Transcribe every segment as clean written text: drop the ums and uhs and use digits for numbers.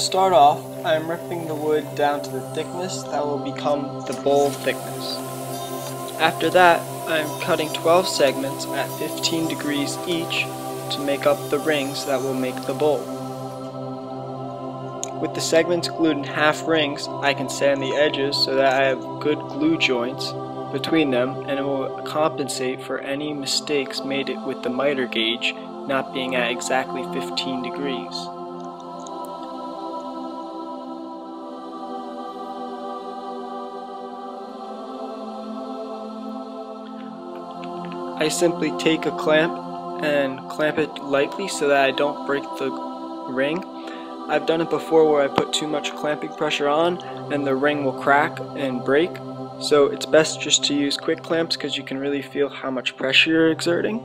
start off, I'm ripping the wood down to the thickness that will become the bowl thickness. After that, I'm cutting 12 segments at 15 degrees each to make up the rings that will make the bowl. With the segments glued in half rings, I can sand the edges so that I have good glue joints between them, and it will compensate for any mistakes made with the miter gauge not being at exactly 15 degrees. I simply take a clamp and clamp it lightly so that I don't break the ring. I've done it before where I put too much clamping pressure on and the ring will crack and break. So it's best just to use quick clamps because you can really feel how much pressure you're exerting.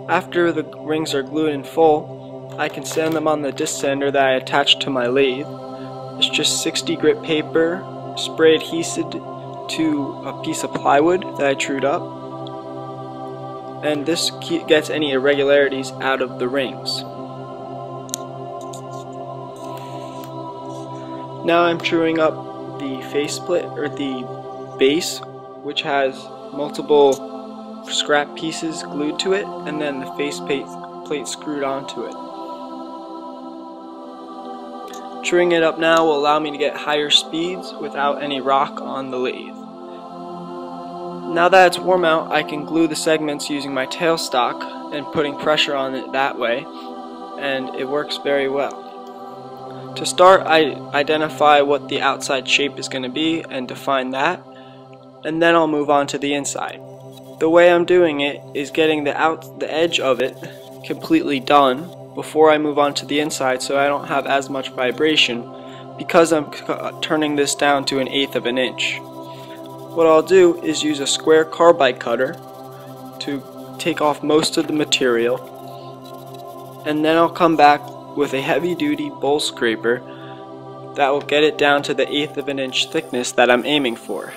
After the rings are glued in full, I can sand them on the disc sander that I attached to my lathe. It's just 60 grit paper, spray adhesive to a piece of plywood that I trued up. And this gets any irregularities out of the rings. Now I'm truing up the faceplate, or the base, which has multiple scrap pieces glued to it, and then the faceplate screwed onto it. Truing it up now will allow me to get higher speeds without any rock on the lathe. Now that it's warm out, I can glue the segments using my tailstock and putting pressure on it that way, and it works very well. To start, I identify what the outside shape is going to be and define that, and then I'll move on to the inside. The way I'm doing it is getting the edge of it completely done before I move on to the inside, so I don't have as much vibration because I'm turning this down to 1/8 of an inch. What I'll do is use a square carbide cutter to take off most of the material, and then I'll come back with a heavy-duty bowl scraper that will get it down to the 1/8 of an inch thickness that I'm aiming for.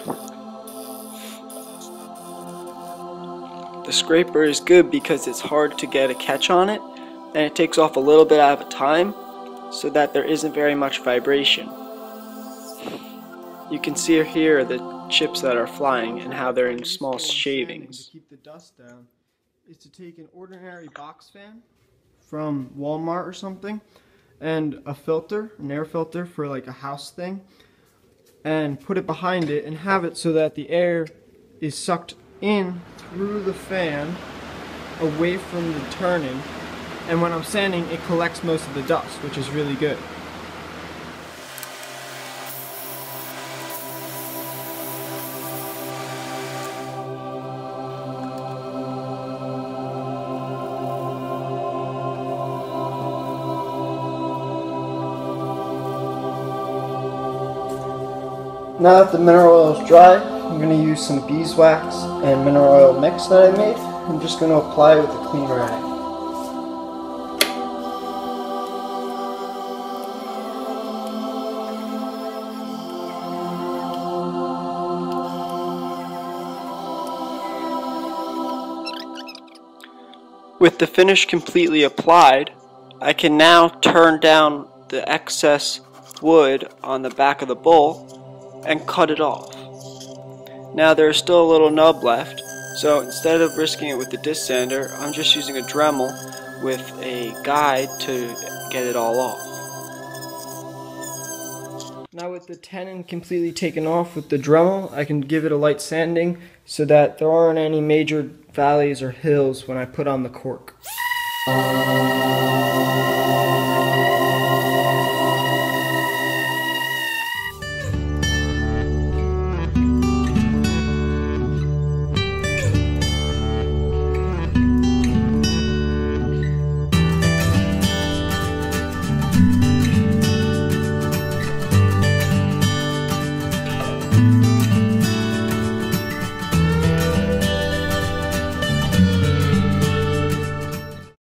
The scraper is good because it's hard to get a catch on it, and it takes off a little bit at a time so that there isn't very much vibration. You can see here the chips that are flying and how they're in small shavings. To keep the dust down is to take an ordinary box fan from Walmart or something, and a filter, an air filter for like a house thing, and put it behind it and have it so that the air is sucked in through the fan away from the turning, and when I'm sanding it collects most of the dust, which is really good. Now that the mineral oil is dry, I'm going to use some beeswax and mineral oil mix that I made. I'm just going to apply it with a clean rag. With the finish completely applied, I can now turn down the excess wood on the back of the bowl and cut it off. Now there's still a little nub left, so instead of risking it with the disc sander, I'm just using a Dremel with a guide to get it all off. Now with the tenon completely taken off with the Dremel, I can give it a light sanding so that there aren't any major valleys or hills when I put on the cork.